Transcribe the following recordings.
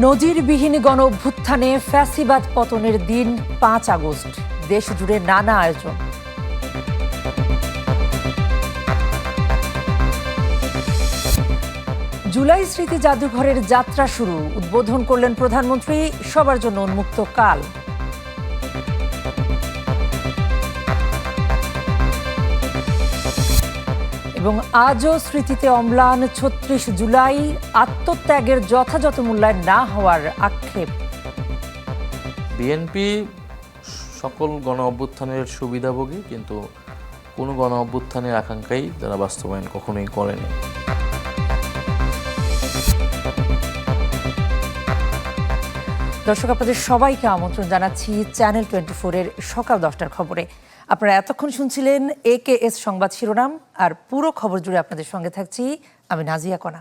নজিরবিহীন গণ অভ্যুত্থানে ফ্যাসিবাদ পতনের দিন ৫ আগস্ট, দেশ জুড়ে নানা আয়োজন। জুলাই স্মৃতি জাদুঘরের যাত্রা শুরু, উদ্বোধন করলেন প্রধানমন্ত্রী। সবার জন্য উন্মুক্ত কাল। এবং আজও স্মৃতিতে অম্লান ৩৬ জুলাই, আত্মত্যাগের যথাযথ মূল্যায়ন না হওয়ার আক্ষেপ। বিএনপি সকল গণ অভ্যুত্থানের সুবিধাভোগী, কিন্তু কোনো গণ অভ্যুত্থানের আকাঙ্ক্ষাই তারা বাস্তবায়ন কখনোই করেনি। দর্শক, আপনাদের সবাইকে আমন্ত্রণ জানাচ্ছি চ্যানেল 24-এর সকাল 10টার খবরে। আপনারা এতক্ষণ শুনছিলেন AKS সংবাদ শিরোনাম, আর পুরো খবর জুড়ে আপনাদের সঙ্গে থাকছি আমি নাজিয়া কণা।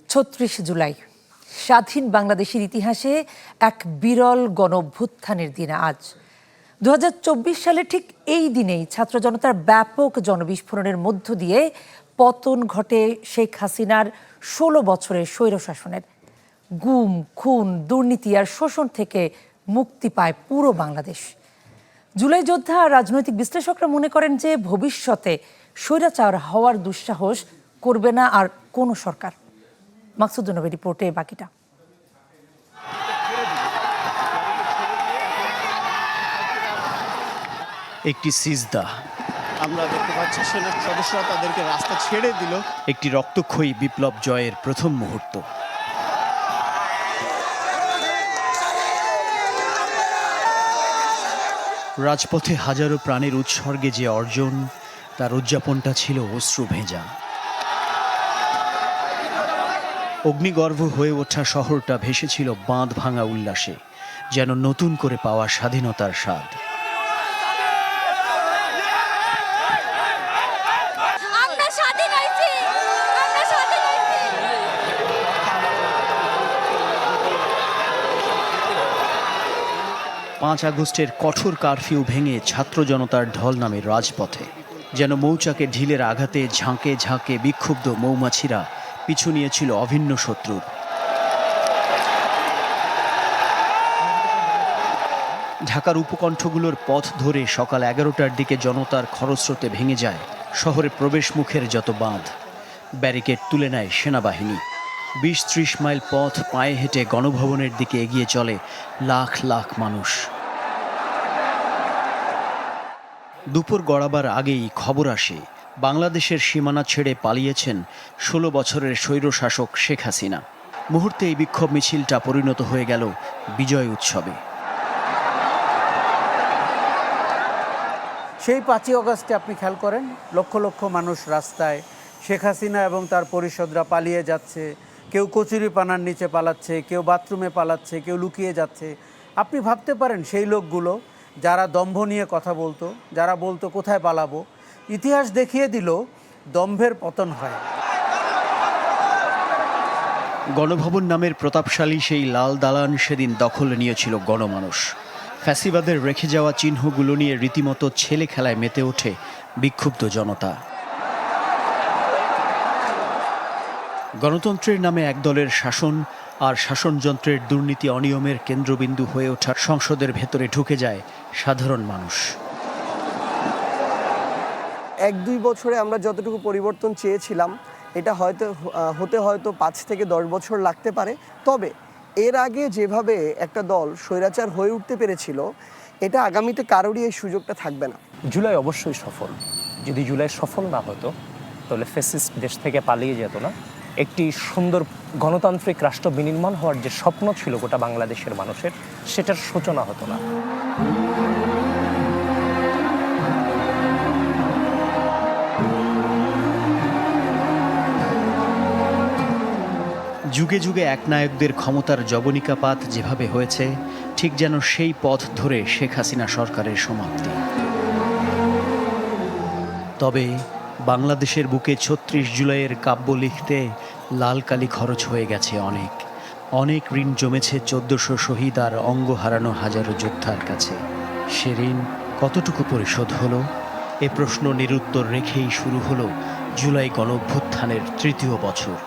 ৩৬ জুলাই, স্বাধীন বাংলাদেশের ইতিহাসে এক বিরল গণ অভ্যুত্থানের দিন আজ। ২০২৪ সালে ঠিক এই দিনেই ছাত্র জনতার ব্যাপক জনবিস্ফোরণের মধ্য দিয়ে পতন ঘটে শেখ হাসিনার ১৬ বছরের স্বৈরশাসনের। গুম, খুন, দুর্নীতি আর শোষণ থেকে মুক্তি পায় পুরো বাংলাদেশ। জুলাই যোদ্ধা আর রাজনৈতিক বিশ্লেষকরা মনে করেন যে ভবিষ্যতে স্বৈরাচার হওয়ার দুঃসাহস করবে না আর কোনো সরকার। মাকসুদুর নবীর রিপোর্টে বাকিটা। একটি সিজদা, আমরা দেখতে পাচ্ছি সেনার সদস্যরা তাদেরকে রাস্তা ছেড়ে দিল। একটি রক্তক্ষয়ী বিপ্লব জয়ের প্রথম মুহূর্ত। রাজপথে হাজারো প্রাণের উৎসর্গে যে অর্জন, তার উদযাপনটা ছিল অশ্রু ভেজা। অগ্নিগর্ভ হয়ে ওঠা শহরটা ভেসেছিল বাঁধ ভাঙা উল্লাসে, যেন নতুন করে পাওয়া স্বাধীনতার স্বাদ। পাঁচ আগস্টের কঠোর কারফিউ ভেঙে ছাত্র জনতার ঢল নামে রাজপথে, যেন মৌচাকে ঢিলের আঘাতে ঝাঁকে ঝাঁকে বিক্ষুব্ধ মৌমাছিরা পিছু নিয়েছিল অভিন্ন শত্রুর। ঢাকার উপকণ্ঠগুলোর পথ ধরে সকাল 11টার দিকে জনতার খরস্রোতে ভেঙে যায় শহরে প্রবেশ মুখের যত বাঁধ। ব্যারিকেড তুলে নেয় সেনাবাহিনী। ২০-৩০ মাইল পথ পায়ে হেঁটে গণভবনের দিকে এগিয়ে চলে লাখ লাখ মানুষ। দুপুর গড়াবার আগেই খবর আসে বাংলাদেশের সীমানা ছেড়ে পালিয়েছেন ১৬ বছরের স্বৈরশাসক শেখ হাসিনা। মুহূর্তে এই বিক্ষোভ মিছিলটা পরিণত হয়ে গেল বিজয় উৎসবে। সেই ৫ই অগস্টে আপনি খেয়াল করেন লক্ষ লক্ষ মানুষ রাস্তায়, শেখ হাসিনা এবং তার পরিষদরা পালিয়ে যাচ্ছে। কেউ কচুরিপানার নিচে পালাচ্ছে, কেউ বাথরুমে পালাচ্ছে, কেউ লুকিয়ে যাচ্ছে। আপনি ভাবতে পারেন সেই লোকগুলো যারা দম্ভ নিয়ে কথা বলতো, যারা বলতো কোথায় পালাবো, ইতিহাস দেখিয়ে দিল দম্ভের পতন হয়। গণভবন নামের প্রতাপশালী সেই লাল দালান সেদিন দখলে নিয়েছিল গণমানুষ। ফ্যাসিবাদের রেখে যাওয়া চিহ্নগুলো নিয়ে রীতিমতো ছেলে খেলায় মেতে ওঠে বিক্ষুব্ধ জনতা। গণতন্ত্রের নামে একদলের শাসন আর শাসনযন্ত্রের দুর্নীতি অনিয়মের কেন্দ্রবিন্দু হয়ে ওঠার সংসদের ভেতরে ঢুকে যায় সাধারণ মানুষ। ১-২ বছরে আমরা যতটুকু পরিবর্তন চেয়েছিলাম, এটা হয়তো ৫ থেকে ১০ বছর লাগতে পারে। তবে এর আগে যেভাবে একটা দল স্বৈরাচার হয়ে উঠতে পেরেছিল, এটা আগামীতে কারোরই এই সুযোগটা থাকবে না। জুলাই অবশ্যই সফল। যদি জুলাই সফল না হতো তাহলে ফ্যাসিস্ট দেশ থেকে পালিয়ে যেত না। একটি সুন্দর গণতান্ত্রিক রাষ্ট্র বিনির্মাণ হওয়ার যে স্বপ্ন ছিল গোটা বাংলাদেশের মানুষের, সেটার সূচনা হতো না। যুগে যুগে একনায়কদের ক্ষমতার জবনিকাপাত যেভাবে হয়েছে, ঠিক যেন সেই পথ ধরে শেখ হাসিনা সরকারের সমাপ্তি। তবে বাংলাদেশের বুকে ৩৬ জুলাইয়ের কাব্য লিখতে লাল কালি খরচ হয়ে গেছে অনেক অনেক ঋণ জমেছে ১৪০০ শহীদ আর অঙ্গ হারানো হাজারো যোদ্ধার কাছে। সে ঋণ কতটুকু পরিশোধ হলো, এ প্রশ্ন নিরুত্তর রেখেই শুরু হলো জুলাই গণঅভ্যুত্থানের ৩য় বছর।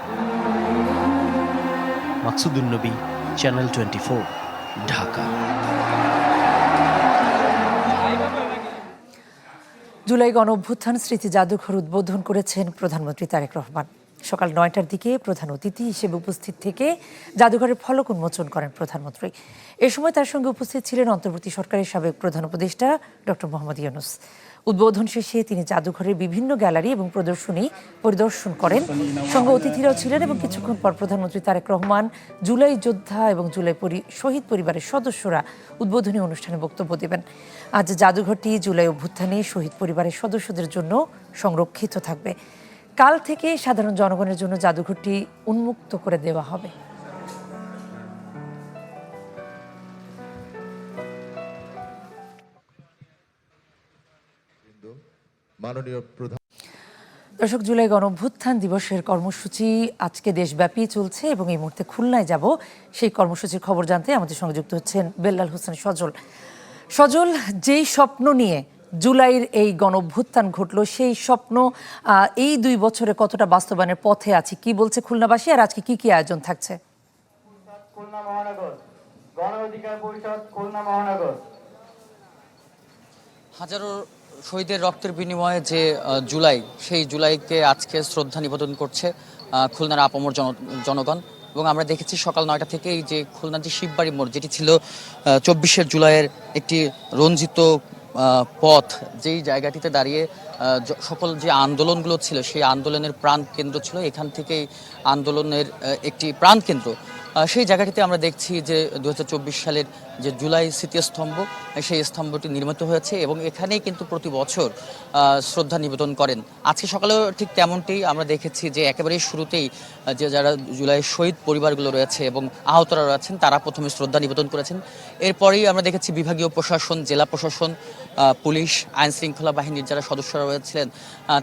মাকসুদুন নবী, চ্যানেল 24, ঢাকা। জুলাই গণ অভ্যুত্থান স্মৃতি জাদুঘর উদ্বোধন করেছেন প্রধানমন্ত্রী তারেক রহমান। সকাল 9টার দিকে প্রধান অতিথি হিসেবে উপস্থিত থেকে জাদুঘরের ফলক উন্মোচন করেন প্রধানমন্ত্রী। এ সময় তার সঙ্গে উপস্থিত ছিলেন অন্তর্বর্তী সরকারের সাবেক প্রধান উপদেষ্টা ডক্টর মোহাম্মদ ইউনূস। উদ্বোধন শেষে তিনি জাদুঘরের বিভিন্ন গ্যালারি এবং প্রদর্শনী পরিদর্শন করেন। সঙ্গে অতিথিরাও ছিলেন এবং কিছুক্ষণ পর প্রধানমন্ত্রী তারেক রহমান, জুলাই যোদ্ধা এবং জুলাই শহীদ পরিবারের সদস্যরা উদ্বোধনী অনুষ্ঠানে বক্তব্য দেবেন। আজ জাদুঘরটি জুলাই অভ্যুত্থানে শহীদ পরিবারের সদস্যদের জন্য সংরক্ষিত থাকবে। কাল থেকে সাধারণ জনগণের জন্য জাদুঘরটি উন্মুক্ত করে দেওয়া হবে। দর্শক, জুলাই গণঅভ্যুত্থান দিবসের কর্মসূচি আজকে দেশব্যাপী চলছে এবং এই মুহূর্তে খুলনায় যাব সেই কর্মসূচির খবর জানতে আমাদের সঙ্গে যুক্ত হচ্ছেন বেল্লাল হোসেন সজল। সজল, যেই স্বপ্ন নিয়ে জুলাইয়ের এই গণঅভ্যুত্থান ঘটলো, সেই স্বপ্ন এই 2 বছরে কতটা বাস্তবায়নের পথে আছে, কি বলছে খুলনাবাসী, আর আজকে কি কি আয়োজন থাকছে? খুলনা মহানগর গণ অধিকার পরিষদ খুলনা মহানগর হাজারো শহীদের রক্তের বিনিময়ে যে জুলাই, সেই জুলাইকে আজকে শ্রদ্ধা নিবেদন করছে খুলনার আপামর জনগণ। এবং আমরা দেখেছি সকাল 9টা থেকেই যে খুলনার যে শিববাড়ি মোড়, যেটি ছিল 24শে জুলাইয়ের একটি রঞ্জিত পথ, যেই জায়গাটিতে দাঁড়িয়ে সকল যে আন্দোলনগুলো ছিল সেই আন্দোলনের প্রাণ কেন্দ্র ছিল, এখান থেকেই আন্দোলনের একটি প্রাণ কেন্দ্র। সেই জায়গাটিতে আমরা দেখছি যে 2024 সালের যে জুলাই স্মৃতিস্তম্ভ, সেই স্তম্ভটি নির্মিত হয়েছে এবং এখানেই কিন্তু প্রতি বছর শ্রদ্ধা নিবেদন করেন। আজকে সকালেও ঠিক তেমনটি আমরা দেখেছি যে একেবারেই শুরুতেই যে যারা জুলাই শহীদ পরিবারগুলো রয়েছে এবং আহতরা রয়েছেন তারা প্রথমে শ্রদ্ধা নিবেদন করেছেন। এরপরেই আমরা দেখেছি বিভাগীয় প্রশাসন, জেলা প্রশাসন, পুলিশ, আইন শৃঙ্খলা বাহিনীর যারা সদস্যরা রয়েছিলেন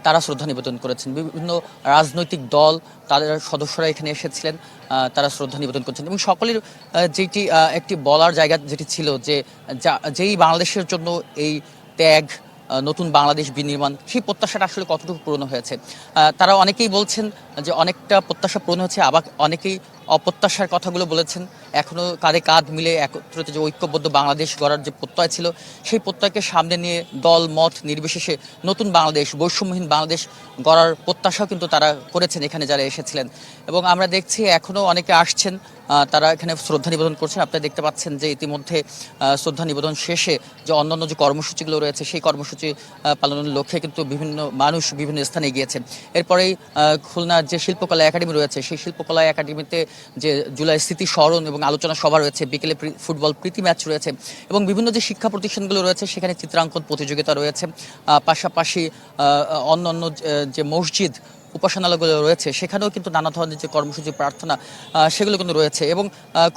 তারা শ্রদ্ধা নিবেদন করেছেন। বিভিন্ন রাজনৈতিক দল, তাদের সদস্যরা এখানে এসেছিলেন, তারা শ্রদ্ধা নিবেদন করছেন। এবং সকলের যেটি একটি বলার জায়গা যেটি ছিল যে যেই বাংলাদেশের জন্য এই ত্যাগ, নতুন বাংলাদেশ বিনির্মাণ, সেই প্রত্যাশাটা আসলে কতটুকু পূরণ হয়েছে। তারা অনেকেই বলছেন যে অনেকটা প্রত্যাশা পূরণ হয়েছে, আবার অনেকেই অপ্রত্যাশার কথাগুলো বলেছেন। এখনও কাঁধে কাঁধ মিলে একত্রিত যে ঐক্যবদ্ধ বাংলাদেশ গড়ার যে প্রত্যয় ছিল, সেই প্রত্যয়কে সামনে নিয়ে দল মত নির্বিশেষে নতুন বাংলাদেশ, বৈষম্যহীন বাংলাদেশ গড়ার প্রত্যাশাও কিন্তু তারা করেছেন এখানে যারা এসেছিলেন। এবং আমরা দেখছি এখনও অনেকে আসছেন, তারা এখানে শ্রদ্ধা নিবেদন করছেন। আপনারা দেখতে পাচ্ছেন যে ইতিমধ্যে শ্রদ্ধা নিবেদন শেষে যে অন্যান্য যে কর্মসূচিগুলো রয়েছে সেই কর্মসূচি পালনের লক্ষ্যে কিন্তু বিভিন্ন মানুষ বিভিন্ন স্থানে গিয়েছেন। এরপরেই খুলনার যে শিল্পকলা একাডেমি রয়েছে, সেই শিল্পকলা একাডেমিতে যে জুলাই স্মৃতি স্মরণ এবং আলোচনা সভা রয়েছে, বিকেলে ফুটবল প্রীতি ম্যাচ রয়েছে এবং বিভিন্ন যে শিক্ষা প্রতিষ্ঠানগুলো রয়েছে সেখানে চিত্রাঙ্কন প্রতিযোগিতা রয়েছে। পাশাপাশি অন্যান্য যে মসজিদ, উপাসনালয়গুলো রয়েছে সেখানেও কিন্তু নানা ধরনের যে কর্মসূচি, প্রার্থনা, সেগুলো কিন্তু রয়েছে। এবং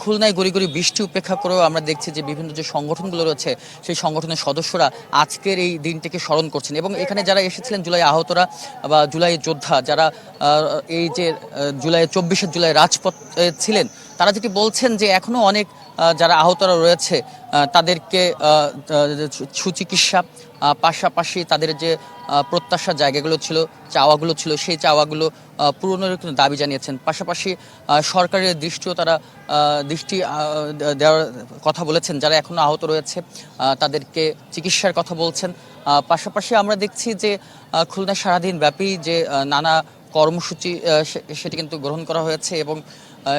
খুলনায় গড়ি গড়ি বৃষ্টি উপেক্ষা করেও আমরা দেখছি যে বিভিন্ন যে সংগঠনগুলো রয়েছে সেই সংগঠনের সদস্যরা আজকের এই দিনটিকে স্মরণ করছেন। এবং এখানে যারা এসেছিলেন জুলাই আহতরা বা জুলাই যোদ্ধা, যারা এই যে জুলাই 24শে জুলাই রাজপথে ছিলেন, তারা যেটি বলছেন যে এখনও অনেক যারা আহতরা রয়েছে তাদেরকে সুচিকিৎসা, পাশাপাশি তাদের যে প্রত্যাশার জায়গাগুলো ছিল, চাওয়াগুলো ছিল, সেই চাওয়াগুলো পূরণের কিন্তু দাবি জানিয়েছেন। পাশাপাশি সরকারের দৃষ্টিও তারা দৃষ্টি দেওয়ার কথা বলেছেন। যারা এখনও আহত রয়েছে তাদেরকে চিকিৎসার কথা বলছেন। পাশাপাশি আমরা দেখছি যে খুলনা সারাদিন ব্যাপী যে নানা কর্মসূচি সেটি কিন্তু গ্রহণ করা হয়েছে এবং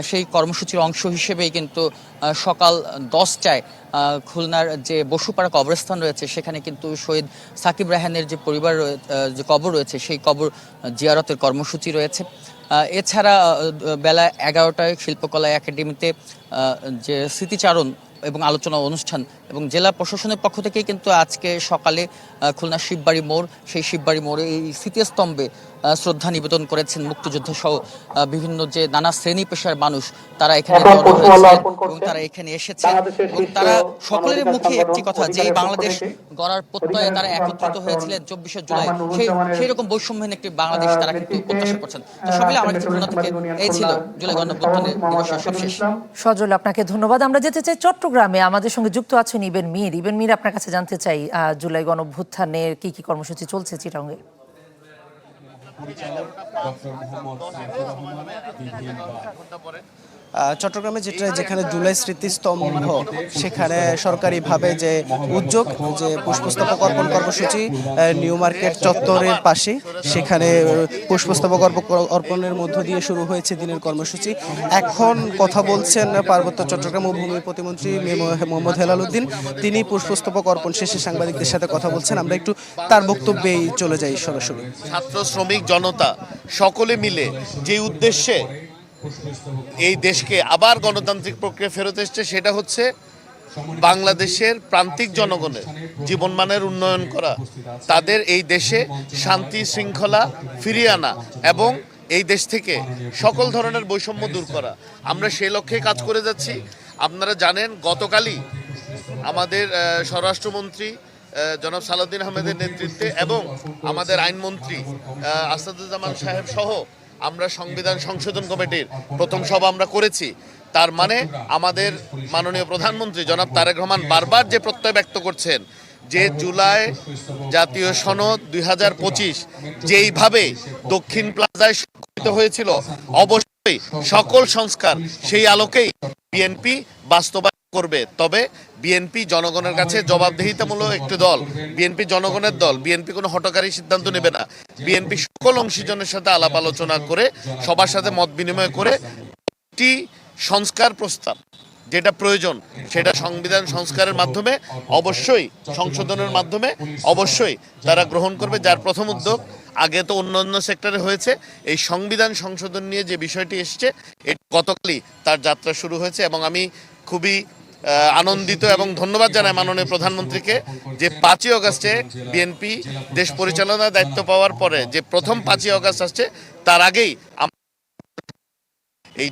সেই কর্মসূচির অংশ হিসেবেই কিন্তু সকাল 10টায় খুলনার যে বসুপাড়া কবরস্থান রয়েছে সেখানে কিন্তু শহীদ সাকিব রায়হানের যে পরিবার যে কবর রয়েছে সেই কবর জিয়ারতের কর্মসূচি রয়েছে। এছাড়া বেলা 11টায় শিল্পকলা একাডেমিতে যে স্মৃতিচারণ এবং আলোচনা অনুষ্ঠান এবং জেলা প্রশাসনের পক্ষ থেকেই কিন্তু আজকে সকালে খুলনা শিববাড়ি মোড়, সেই শিববাড়ি মোড়ে এই স্মৃতিস্তম্ভে শ্রদ্ধা নিবেদন করেছেন মুক্তিযোদ্ধা সহ বিভিন্ন যে নানা শ্রেণী পেশার মানুষ, তারা এখানে জড়ো হয়েছে এবং তারা এখানে এসেছেন। এবং তারা সকলের মুখে একটি কথা যে এই বাংলাদেশ গড়ার প্রত্যয়ে তারা একত্রিত হয়েছিলেন 24শে জুলাই, সেই রকম বৈষম্যহীন একটি বাংলাদেশ তারা কিন্তু প্রত্যাশা করছেন। তো সবাই আমার কাছে খুলনা থেকে এই ছিল জুলাই গণঅভ্যুত্থানের দিবসের সবশেষ। সজল, আপনাকে ধন্যবাদ। আমরা যেতে চাই চট্টগ্রামে, আমাদের সঙ্গে যুক্ত আছেন ইবেন মীর। ইবেন মীর, আপনার কাছে জানতে চাই জুলাই গণঅভ্যুত্থানের কি কি কর্মসূচি চলছে চিটাগংয়ে? চট্টগ্রামে যেখানে জুলাই স্মৃতিস্তম্ভ, সেখানে সরকারিভাবে যে উদ্যোগ যে পুষ্পস্তবক অর্পণ কর্মসূচি নিউ মার্কেট চত্বরের পাশে, সেখানে পুষ্পস্তবক অর্পণের মধ্য দিয়ে শুরু হয়েছে দিনের কর্মসূচি। এখন কথা বলছেন পার্বত্য চট্টগ্রাম ও ভূমি প্রতিমন্ত্রী মোহাম্মদ হেলাল উদ্দিন। তিনি পুষ্পস্তবক অর্পণ শেষে সাংবাদিকদের সাথে কথা বলছেন। আমরা একটু তার বক্তব্যেই চলে যাই সরাসরি। ছাত্র শ্রমিক জনতা সকলে মিলে যে উদ্দেশ্যে এই দেশকে আবার গণতান্ত্রিক প্রক্রিয়া ফেরত এসছে, সেটা হচ্ছে বাংলাদেশের প্রান্তিক জনগণের জীবনমানের উন্নয়ন করা, তাদের এই দেশে শান্তি শৃঙ্খলা ফিরিয়ে আনা এবং এই দেশ থেকে সকল ধরনের বৈষম্য দূর করা। আমরা সেই লক্ষ্যে কাজ করে যাচ্ছি। আপনারা জানেন, গতকালই আমাদের স্বরাষ্ট্রমন্ত্রী জনাব সালাউদ্দিন আহমেদের নেতৃত্বে এবং আমাদের আইনমন্ত্রী আসাদুজ্জামান সাহেব সহ আমরা সংবিধান সংশোধন কমিটির প্রথম সভা আমরা করেছি। তার মানে আমাদের মাননীয় প্রধানমন্ত্রী জনাব তারেক রহমান বারবার যে প্রত্যয় ব্যক্ত করছেন যে জুলাই জাতীয় সনদ 2025 যেইভাবে দক্ষিণ প্লাজায় স্বাক্ষরিত হয়েছিল, অবশ্যই সকল সংস্কার সেই আলোকেই বিএনপি বাস্তবায়ন করবে। তবে বিএনপি জনগণের কাছে জবাবদিহিতামূলক একটি দল, বিএনপি জনগণের দল। বিএনপি কোনো হঠকারী সিদ্ধান্ত নেবে না। বিএনপি সকল অংশীজনের সাথে আলাপ আলোচনা করে, সবার সাথে মত বিনিময় করে একটি সংস্কার প্রস্তাব যেটা প্রয়োজন সেটা সংবিধান সংস্কারের মাধ্যমে, অবশ্যই সংশোধনের মাধ্যমে অবশ্যই তারা গ্রহণ করবে। যার প্রথম উদ্যোগ আগে তো অন্যান্য সেক্টরে হয়েছে, এই সংবিধান সংশোধন নিয়ে যে বিষয়টি এসছে, এটা গতকালই তার যাত্রা শুরু হয়েছে। এবং আমি খুবই আনন্দিত এবং ধন্যবাদ জানাই মাননীয় প্রধানমন্ত্রীকে যে 5ই আগস্টে বিএনপি দেশ পরিচালনার দায়িত্ব পাওয়ার পরে যে প্রথম 5ই আগস্ট আসছে, তার আগেই এই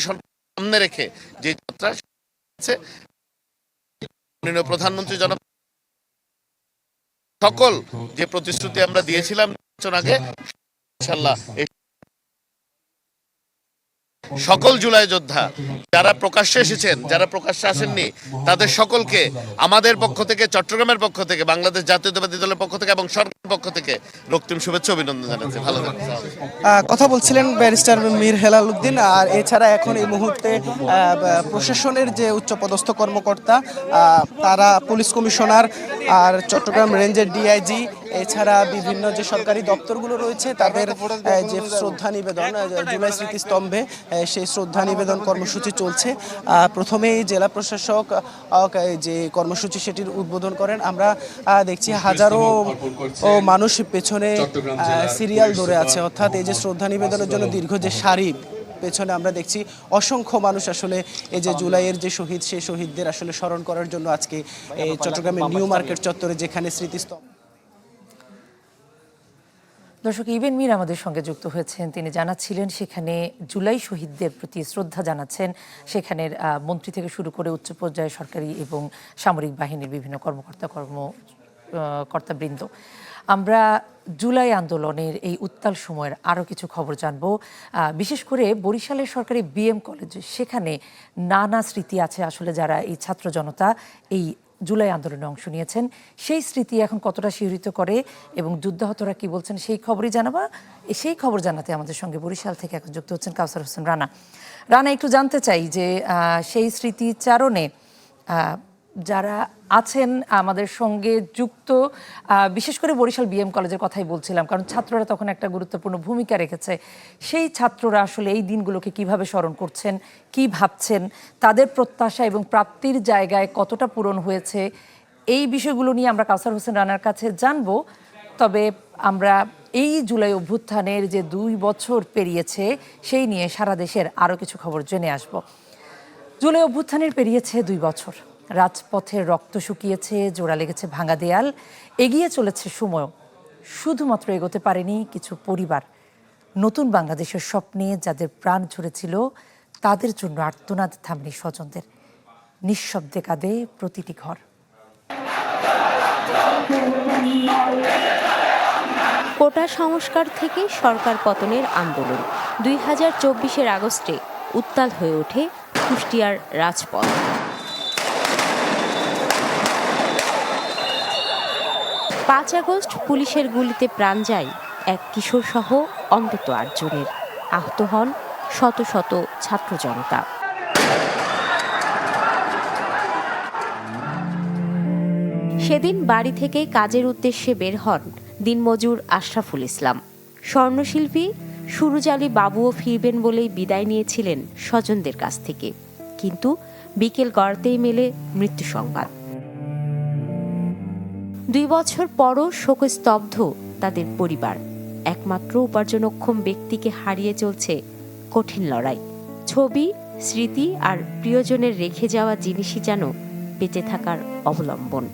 সামনে রেখে যে যাত্রা মাননীয় প্রধানমন্ত্রী জনাব সকল যে প্রতিশ্রুতি আমরা দিয়েছিলাম নির্বাচন আগে, ইনশাআল্লাহ সকল জুলাই যোদ্ধা যারা প্রকাশ্যে এসেছেন, যারা প্রকাশ্যে আসেননি, তাদের সকলকে আমাদের পক্ষ থেকে, চট্টগ্রামের পক্ষ থেকে, বাংলাদেশ জাতীয়তাবাদী দলের পক্ষ থেকে এবং সরকারের পক্ষ থেকে রক্তিম শুভেচ্ছা অভিনন্দন জানাচ্ছি। ভালো থাকবেন। কথা বলছিলেন ব্যারিস্টার মীর হেলাল উদ্দিন। আর এছাড়া এখন এই মুহূর্তে প্রশাসনের যে উচ্চপদস্থ কর্মকর্তা, তারা পুলিশ কমিশনার আর চট্টগ্রাম রেঞ্জের ডিআইজি, এছাড়া বিভিন্ন যে সরকারি দপ্তরগুলো রয়েছে, তাদের যে শ্রদ্ধা নিবেদন জুলাই স্মৃতিস্তম্ভে, সেই শ্রদ্ধা নিবেদন কর্মসূচি চলছে। প্রথমেই জেলা প্রশাসক যে কর্মসূচি সেটির উদ্বোধন করেন। আমরা দেখছি হাজারো মানুষ পেছনে সিরিয়াল ধরে আছে, অর্থাৎ এই যে শ্রদ্ধা নিবেদনের জন্য দীর্ঘ যে সারি, পেছনে আমরা দেখছি অসংখ্য মানুষ আসলে এই যে জুলাইয়ের যে শহীদ, সেই শহীদদের আসলে স্মরণ করার জন্য আজকে এই চট্টগ্রামের নিউ মার্কেট চত্বরে যেখানে স্মৃতিস্তম্ভ। দর্শক, ইবেন মীর আমাদের সঙ্গে যুক্ত হয়েছেন। তিনি জানাচ্ছিলেন সেখানে জুলাই শহীদদের প্রতি শ্রদ্ধা জানাচ্ছেন সেখানের মন্ত্রী থেকে শুরু করে উচ্চ পর্যায়ে সরকারি এবং সামরিক বাহিনীর বিভিন্ন কর্তাবৃন্দ। আমরা জুলাই আন্দোলনের এই উত্তাল সময়ের আরও কিছু খবর জানব। বিশেষ করে বরিশালের সরকারি বিএম কলেজ, সেখানে নানা স্মৃতি আছে আসলে যারা এই ছাত্র জনতা এই জুলাই আন্দোলনে অংশ নিয়েছেন, সেই স্মৃতি এখন কতটা শিহরিত করে এবং যুদ্ধাহতরা কি বলছেন সেই খবরই জানাবা। সেই খবর জানাতে আমাদের সঙ্গে বরিশাল থেকে এখন যুক্ত হচ্ছেন কাউসার হোসেন রানা। রানা, একটু জানতে চাই যে সেই স্মৃতিচারণে যারা আছেন আমাদের সঙ্গে যুক্ত, বিশেষ করে বরিশাল বিএম কলেজের কথাই বলছিলাম, কারণ ছাত্ররা তখন একটা গুরুত্বপূর্ণ ভূমিকা রেখেছে। সেই ছাত্ররা আসলে এই দিনগুলোকে কিভাবে স্মরণ করছেন, কি ভাবছেন, তাদের প্রত্যাশা এবং প্রাপ্তির জায়গায় কতটা পূরণ হয়েছে, এই বিষয়গুলো নিয়ে আমরা কাউসার হোসেন রানার কাছে জানবো। তবে আমরা এই জুলাই অভ্যুত্থানের যে 2 বছর পেরিয়েছে সেই নিয়ে সারা দেশের আরও কিছু খবর জেনে আসব। জুলাই অভ্যুত্থানের পেরিয়েছে 2 বছর, রাজপথের রক্ত শুকিয়েছে, জোড়া লেগেছে ভাঙা দেয়াল, এগিয়ে চলেছে সময়। শুধুমাত্র এগোতে পারেনি কিছু পরিবার। নতুন বাংলাদেশের স্বপ্নে যাদের প্রাণ ঝরেছিল, তাদের জন্য আর্তনাদ থামেনি স্বজনদের। নিঃশব্দে কাঁদে প্রতিটি ঘর। কোটা সংস্কার থেকে সরকার পতনের আন্দোলন 2024-এর আগস্টে উত্তাল হয়ে ওঠে কুষ্টিয়ার রাজপথ। 5 আগস্ট পুলিশের গুলিতে প্রাণ যায় এক কিশোর সহ অন্তত 8 জনের। আহত হন শত শত ছাত্র জনতা। সেদিন বাড়ি থেকে কাজের উদ্দেশ্যে বের হন দিনমজুর আশরাফুল ইসলাম। স্বর্ণশিল্পী সুরুজ আলী বাবুও ফিরবেন বলেই বিদায় নিয়েছিলেন স্বজনদের কাছ থেকে, কিন্তু বিকেল গড়াতেই মেলে মৃত্যু সংবাদ। 2 বছর পরও শোকস্তব্ধ তাদের পরিবার। একমাত্র উপার্জনক্ষম ব্যক্তিকে হারিয়ে চলছে কঠিন লড়াই। ছবি, স্মৃতি আর প্রিয়জনের রেখে যাওয়া জিনিসই যেন বেঁচে থাকার অবলম্বন।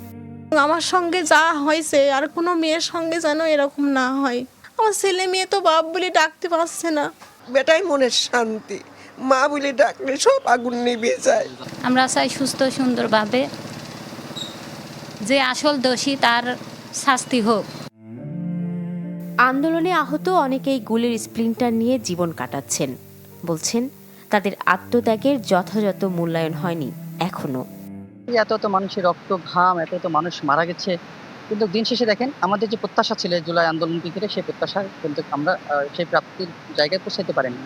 আমার সঙ্গে যা হয়েছে আর কোনো মেয়ের সঙ্গে যেন এরকম না হয়। আমার ছেলে মেয়ে তো বাপ বলে ডাকতে পারছে না। বেটাই মনের শান্তি, মা বলে ডাকলে সব আগুন নিভে যায়। আমরা চাই সুস্থ সুন্দরভাবে যে আসল দোষী তার শাস্তি হোক। আন্দোলনে আহত অনেকেই গুলির স্প্লিন্টার নিয়ে জীবন কাটাচ্ছেন। বলছেন তাদের আত্মত্যাগের যথাযথ মূল্যায়ন হয়নি এখনো। এত মানুষের রক্ত ঘাম, এত মানুষ মারা গেছে, কিন্তু দিন শেষে দেখেন আমাদের যে প্রত্যাশা ছিল জুলাই আন্দোলনকে ঘিরে, সেই প্রত্যাশা কিন্তু আমরা সেই প্রাপ্তির জায়গায় পৌঁছাতে পারিনি।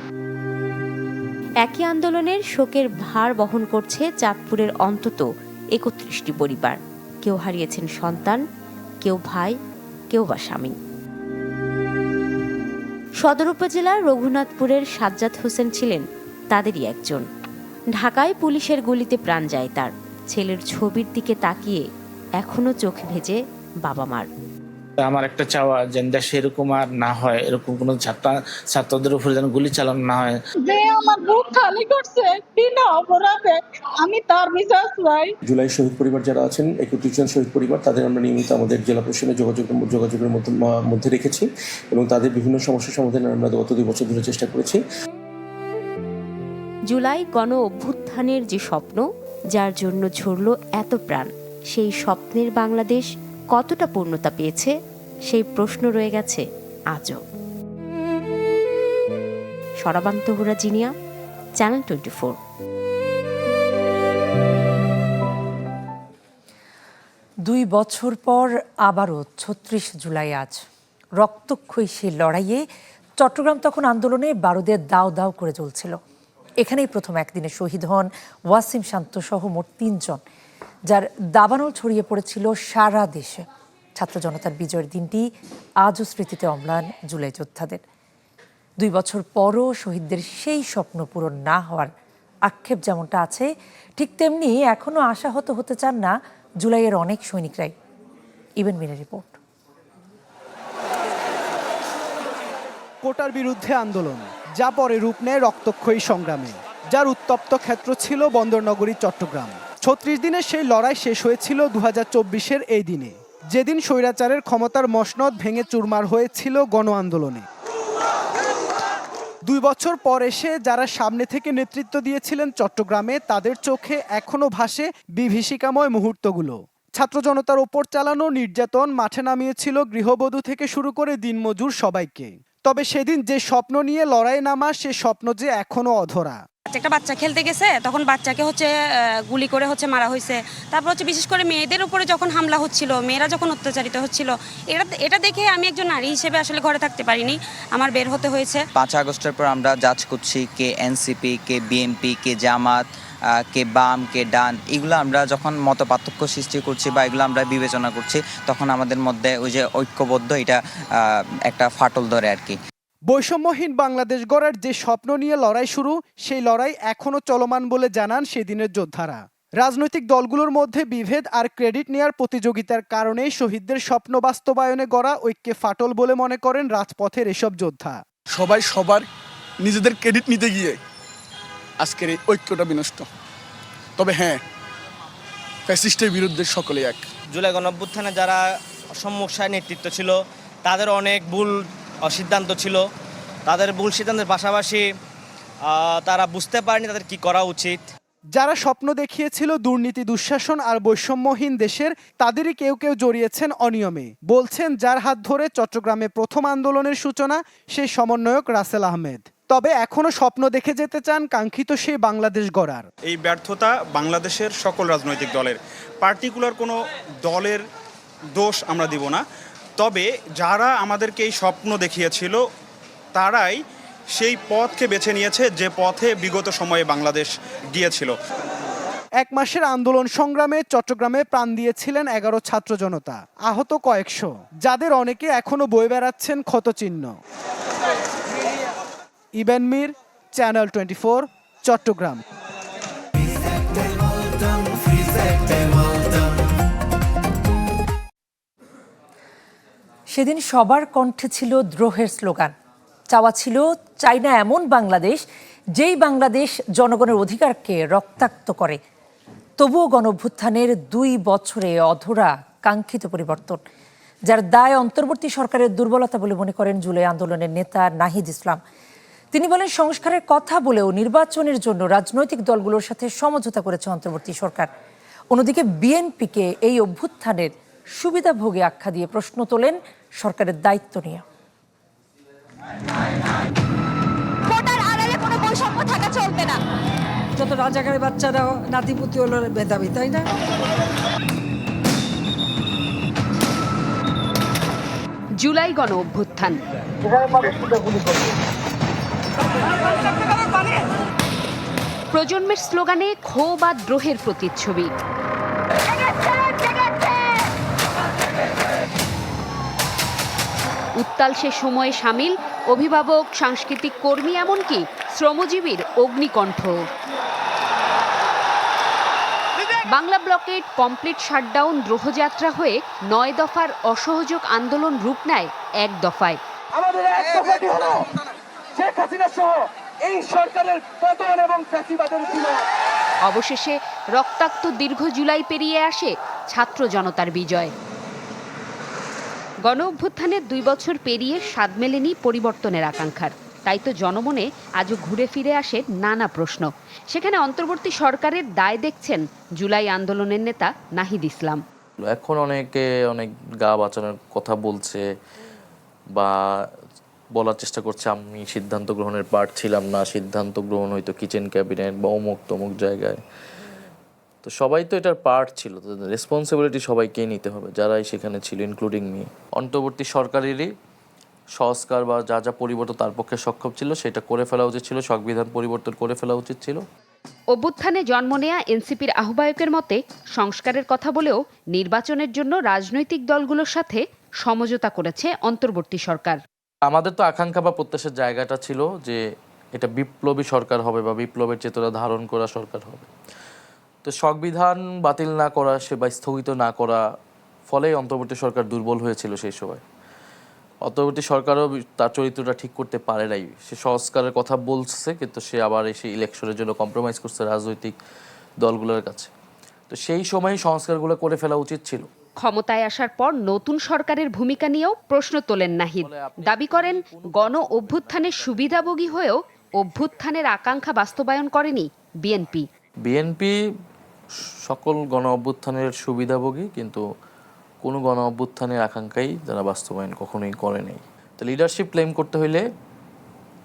একই আন্দোলনের শোকের ভার বহন করছে চাঁদপুরের অন্তত 31টি পরিবার। কেউ হারিয়েছেন সন্তান, কেউ ভাই, কেউ বা স্বামী। সদর উপজেলার রঘুনাথপুরের সাজ্জাদ হোসেন ছিলেন তাদেরই একজন। ঢাকায় পুলিশের গুলিতে প্রাণ যায় তার। ছেলের ছবির দিকে তাকিয়ে এখনো চোখ ভেজে বাবা মার। আমার একটা চাওয়া যেন দেশে এরকম আর না হয়, এরকম কোনো ছাত্রদের উপরে যেন গুলি চালানো না হয়। যে আমার বুক খালি করছে বিনা অপরাধে, আমি তার বিচার চাই। জুলাই শহীদ পরিবার যারা আছেন, 31 জন শহীদ পরিবার, তাদের আমরা নিয়মিত আমাদের জেলা প্রশাসনের যোগাযোগের মধ্যে রেখেছি এবং তাদের বিভিন্ন সমস্যা সমাধানে আমরা গত 2 বছর ধরে চেষ্টা করেছি। জুলাই গণ অভ্যুত্থানের যে স্বপ্ন, যার জন্য ঝরল এত প্রাণ, সেই স্বপ্নের বাংলাদেশ কতটা পূর্ণতা পেয়েছে সেই প্রশ্ন রয়ে গেছে আজও। সরাবান্ত হুরা জিনিয়া, চ্যানেল 24। 2 বছর পর আবারও 36 জুলাই আজ। রক্তক্ষয়ী সেই লড়াইয়ে চট্টগ্রাম তখন আন্দোলনে বারুদের দাও দাও করে জ্বলছিল। এখানেই প্রথম একদিনে শহীদ হন ওয়াসিম শান্ত সহ মোট 3 জন, যার দাবানল ছড়িয়ে পড়েছিল সারা দেশে। ছাত্র জনতার বিজয়ের দিনটি আজও স্মৃতিতে অম্লান জুলাই যোদ্ধাদের। 2 বছর পরও শহীদদের সেই স্বপ্ন পূরণ না হওয়ার আক্ষেপ যেমনটা আছে, ঠিক তেমনি এখনো আশাহত হতে চান না জুলাইয়ের অনেক সৈনিকরাই। ইবেন মিনের রিপোর্ট। কোটার বিরুদ্ধে আন্দোলন, যা পরে রূপ নেয় রক্তক্ষয়ী সংগ্রামে, যার উত্তপ্ত ক্ষেত্র ছিল বন্দরনগরী চট্টগ্রাম। 36 দিনের সেই লড়াই শেষ হয়েছিল 2024-এর এই দিনে, যেদিন স্বৈরাচারের ক্ষমতার মসনদ ভেঙে চুরমার হয়েছিল গণ আন্দোলনে। 2 বছর পর এসে যারা সামনে থেকে নেতৃত্ব দিয়েছিলেন চট্টগ্রামে, তাদের চোখে এখনো ভাসে বিভীষিকাময় মুহূর্তগুলো। ছাত্র জনতার ওপর চালানো নির্যাতন মাঠে নামিয়েছিল গৃহবধূ থেকে শুরু করে দিনমজুর সবাইকে। তবে সেদিন যে স্বপ্ন নিয়ে লড়াই নামা, সে স্বপ্ন যে এখনো অধরা। একটা বাচ্চা খেলতে গেছে, তখন বাচ্চাকে গুলি করে মারা হয়েছে। তারপর বিশেষ করে মেয়েদের উপরে যখন হামলা হচ্ছিল, মেয়েরা যখন অত্যাচারিত হচ্ছিল, এটা দেখে আমি একজন নারী হিসেবে আসলে ঘরে থাকতে পারিনি, আমার বের হতে হয়েছে। 5 আগস্টের পর আমরা জাজ করছি কে এনসিপি, কে বিএনপি, কে জামাত, কে বাম, কে ডান, এগুলো আমরা যখন মত পার্থক্য সৃষ্টি করছি বা এগুলো আমরা বিবেচনা করছি, তখন আমাদের মধ্যে ওই যে ঐক্যবদ্ধ এটা একটা ফাটল ধরে আর কি। বৈষম্যহীন বাংলাদেশ গড়ার যে স্বপ্ন নিয়ে লড়াই শুরু, সেই লড়াই এখনো চলমান বলে জানান সেদিনের যোদ্ধারা। রাজনৈতিক দলগুলোর মধ্যে বিভেদ আর ক্রেডিট নেয়ার প্রতিযোগিতার কারণেই শহীদদের স্বপ্ন বাস্তবায়নে গড়া ঐক্যে ফাটল বলে মনে করেন রাজপথের এসব যোদ্ধা। সবাই সবার নিজেদের ক্রেডিট নিতে গিয়ে আজকের এই ঐক্যটা বিনষ্ট। তবে হ্যাঁ, ফ্যাসিস্টের বিরুদ্ধে সকলে এক। জুলাই গণঅভ্যুত্থানে যারা সম্মুখসায় নেতৃত্ব ছিল, তাদের অনেক ভুল সিদ্ধান্ত ছিল। তাদের ভুল সিদ্ধান্তের পাশাপাশি তারা বুঝতে পারেনি তাদের কি করা উচিত। যারা স্বপ্ন দেখিয়েছিল দুর্নীতি, দুঃশাসন আর বৈষম্যহীন দেশের, তাদেরই কেউ কেউ জড়িয়েছেন অনিয়মে। বলছেন যার হাত ধরে চট্টগ্রামে প্রথম আন্দোলনের সূচনা, সেই সমন্বয়ক রাসেল আহমেদ। তবে এখনো স্বপ্ন দেখে যেতে চান কাঙ্ক্ষিত সেই বাংলাদেশ গড়ার। এই ব্যর্থতা বাংলাদেশের সকল রাজনৈতিক দলের, পার্টিকুলার কোনো দলের দোষ আমরা দিব না। তবে যারা আমাদেরকে এই স্বপ্ন দেখিয়েছিল, তারাই সেই পথকে বেছে নিয়েছে যে পথে বিগত সময়ে বাংলাদেশ গিয়েছিল। 1 মাসের আন্দোলন সংগ্রামে চট্টগ্রামে প্রাণ দিয়েছিলেন 11 ছাত্র জনতা, আহত কয়েকশো, যাদের অনেকে এখনো বয়ে বেড়াচ্ছেন ক্ষতচিহ্ন। ইবেন মীর, চ্যানেল 24, চট্টগ্রাম। সেদিন সবার কণ্ঠে ছিল দ্রোহের স্লোগান। চাওয়া ছিল চাই না এমন বাংলাদেশ, যেই বাংলাদেশ জনগণের অধিকারকে রক্তাক্ত করে। তবুও গণঅভ্যুত্থানের 2 বছরে অধরা কাঙ্ক্ষিত পরিবর্তন, যার দায় অন্তর্বর্তী সরকারের দুর্বলতা বলে মনে করেন জুলাই আন্দোলনের নেতা নাহিদ ইসলাম। তিনি বলেন, সংস্কারের কথা বলেও নির্বাচনের জন্য রাজনৈতিক দলগুলোর সাথে সমঝোতা করেছে অন্তর্বর্তী সরকার। অন্যদিকে বিএনপিকে এই অভ্যুত্থানের সুবিধাভোগী আখ্যা দিয়ে প্রশ্ন তোলেন সরকারের দায়িত্ব নিয়ে। ভোটার আড়ালে কোনো বৈষম্য থাকা চলবে না। যত রাজাকারের বাচ্চারা নাতিপুতি হলো মেধাবী, তাই না? জুলাই গণ অভ্যুত্থান, প্রজন্মের স্লোগানে ক্ষোভ আর দ্রোহের প্রতিচ্ছবি। উত্তাল সে সময়ে সামিল অভিভাবক, সাংস্কৃতিক কর্মী, এমনকি শ্রমজীবীর অগ্নিকণ্ঠ। বাংলা ব্লকেট, কমপ্লিট শাটডাউন, দ্রোহযাত্রা হয়ে 9 দফার অসহযোগ আন্দোলন রূপ নেয় 1 দফায়। আমাদের এক দফাটি হলো শেখ হাসিনা সহ এই সরকারের পতন এবং ফ্যাসিবাদের বিনাশ। অবশেষে রক্তাক্ত দীর্ঘ জুলাই পেরিয়ে আসে ছাত্র জনতার বিজয়। গণ অভ্যুত্থানের 2 বছর পেরিয়ে স্বাদ মেলেনি পরিবর্তনের আকাঙ্ক্ষার। তাই তো জনমনে আজও ঘুরে ফিরে আসে নানা প্রশ্ন। সেখানে অন্তর্বর্তী সরকারের দায় দেখছেন জুলাই আন্দোলনের নেতা নাহিদ ইসলাম। এখন অনেকে অনেক গা বাঁচানোর কথা বলছে বা বলার চেষ্টা করছে আমি সিদ্ধান্ত গ্রহণের পার্ট ছিলাম না, সিদ্ধান্ত গ্রহণ হয়তো কিচেন ক্যাবিনেট বা অমুক তমুক জায়গায়। তো সবাই তো এটার পার্ট ছিল, তো রেসপন্সিবিলিটি সবাইকেই নিতে হবে, যারাই সেখানে ছিল, ইনক্লুডিং মি। অন্তর্বর্তী সরকারেরই সংস্কার বা যা যা পরিবর্তন তার পক্ষে সক্ষম ছিল সেটা করে ফেলা উচিত ছিল, সংবিধান পরিবর্তন করে ফেলা উচিত ছিল। অভ্যুত্থানে জন্ম নেয়া এনসিপির আহ্বায়কের মতে, সংস্কারের কথা বলেও নির্বাচনের জন্য রাজনৈতিক দলগুলোর সাথে সমঝোতা করেছে অন্তর্বর্তী সরকার। আমাদের তো আকাঙ্ক্ষা বা প্রত্যাশার জায়গাটা ছিল যে এটা বিপ্লবী সরকার হবে বা বিপ্লবের চেতনা ধারণ করা সরকার হবে। তো সংবিধান বাতিল না করা সে বা স্থগিত না করা ফলে অন্তর্বর্তী সরকার দুর্বল হয়েছিল সেই সময়। অন্তর্বর্তী সরকারও তার চরিত্রটা ঠিক করতে পারে নাই। সে সংস্কারের কথা বলছে, কিন্তু সে আবার এসে ইলেকশনের জন্য কম্প্রোমাইজ করছে রাজনৈতিক দলগুলোর কাছে। তো সেই সময় সংস্কারগুলো করে ফেলা উচিত ছিল। ক্ষমতায় আসার পর নতুন সরকারের ভূমিকা নিয়েও প্রশ্ন তোলেন নাহিদ। দাবি করেন, গণ অভ্যুত্থানের সুবিধাভোগী হয়েও অভ্যুত্থানের আকাঙ্ক্ষা বাস্তবায়ন করেনি বিএনপি। বিএনপি সকল গণ অভ্যুত্থানের সুবিধাভোগী, কিন্তু কোনো গণ অভ্যুত্থানের আকাঙ্ক্ষাই যারা বাস্তবায়ন কখনোই করে নেই। তো লিডারশিপ ক্লেম করতে হইলে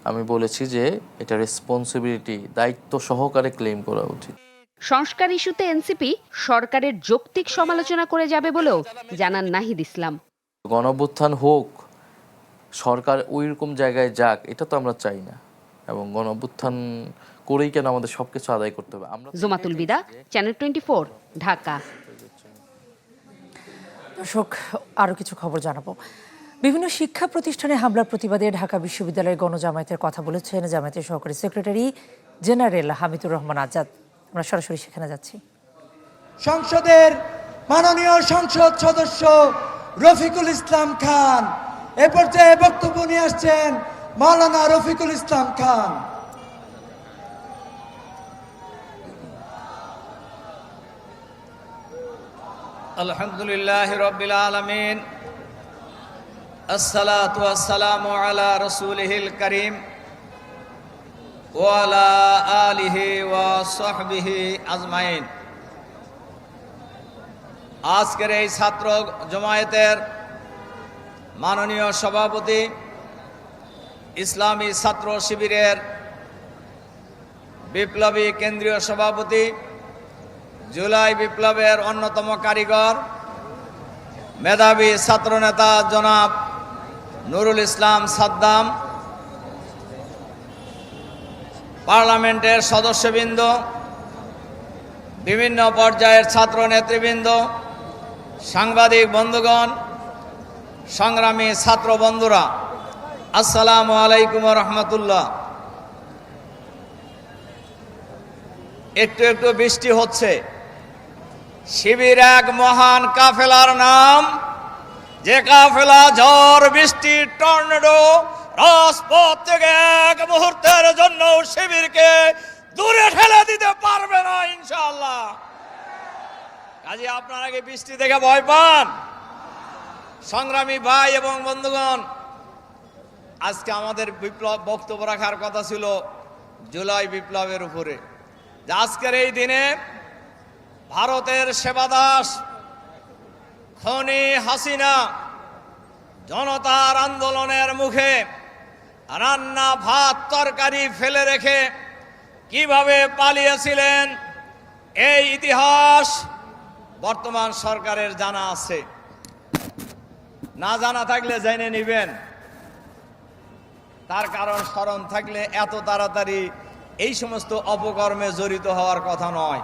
আমি বলেছি যে এটা রেসপন্সিবিলিটি, দায়িত্ব সহকারে ক্লেম করা উচিত। সংস্কার ইস্যুতে এনসিপি সরকারের যৌক্তিক সমালোচনা করে যাবে বলেও জানান নাহিদ ইসলাম। গণ অভ্যুত্থান হোক, সরকার ওই রকম জায়গায় যাক, এটা তো আমরা চাই না। এবং গণ অভ্যুত্থান করেই কেন আমাদের সবকিছু আদায় করতে হবে। আমরা জুমাতুল বিদা, চ্যানেল 24, ঢাকা। দর্শক, আরও কিছু খবর জানাবো। বিভিন্ন শিক্ষা প্রতিষ্ঠানে হামলার প্রতিবাদে ঢাকা বিশ্ববিদ্যালয়ের গণজামায়াতের কথা বলেছেন জামায়াতের সহকারী সেক্রেটারি জেনারেল হামিদুর রহমান আজাদ। আমরা সরাসরি সেখানে যাচ্ছি। সংসদের মাননীয় সংসদ সদস্য রফিকুল ইসলাম খান এ পর্যায়ে বক্তব্য নিয়ে আসছেন মাওলানা রফিকুল ইসলাম খান। আলহামদুলিল্লাহ রাব্বিল আলামিন, আসসালাতু ওয়াসসালামু আলা রাসূলিহিল কারীম ওয়া আলা আলিহি ওয়া সাহবিহি আজমাইন। আজকের এই ছাত্র জমায়েতের মাননীয় সভাপতি, ইসলামী ছাত্র শিবিরের বিপ্লবী কেন্দ্রীয় সভাপতি, জুলাই বিপ্লবের অন্যতম কারিগর, মেধাবী ছাত্রনেতা জনাব নুরুল ইসলাম সাদ্দাম, পার্লামেন্টের সদস্যবৃন্দ, বিভিন্ন পর্যায়ের ছাত্র নেতৃবৃন্দ, সাংবাদিক বন্ধুগণ, সংগ্রামী ছাত্র বন্ধুরা, আসসালামু আলাইকুম রহমতুল্লাহ। একটু একটু বৃষ্টি হচ্ছে। শিবির এক মহান কাফেলার নাম, যে কাফেলা ঝড় বৃষ্টি টর্নেডো রাজপথ থেকে এক মুহূর্তের জন্য শিবিরকে দূরে ঠেলে দিতে পারবে না ইনশাআল্লাহ। কাজে আপনারা কি বৃষ্টি দেখে ভয় পান? সংগ্রামী ভাই এবং বন্ধুগণ, আজকে আমাদের বক্তব্য রাখার কথা ছিল জুলাই বিপ্লবের উপরে। আজকের এই দিনে ভারতের সেবাদাস খনি হাসিনা জনতার আন্দোলনের মুখে রান্না ভাত তরকারি ফেলে রেখে কিভাবে পালিয়েছিলেন, এই ইতিহাস বর্তমান সরকারের জানা আছে। না জানা থাকলে জেনে নেবেন। তার কারণ স্মরণ থাকলে এত তাড়াতাড়ি এই সমস্ত অপকর্মে জড়িত হওয়ার কথা নয়।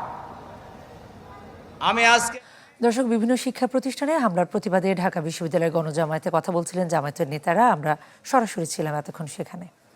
আমি আজকে দর্শক, বিভিন্ন শিক্ষা প্রতিষ্ঠানে হামলার প্রতিবাদে ঢাকা বিশ্ববিদ্যালয়ের গণজামায়াতে কথা বলছিলেন জামায়াতের নেতারা। আমরা সরাসরি ছিলাম এতক্ষণ সেখানে।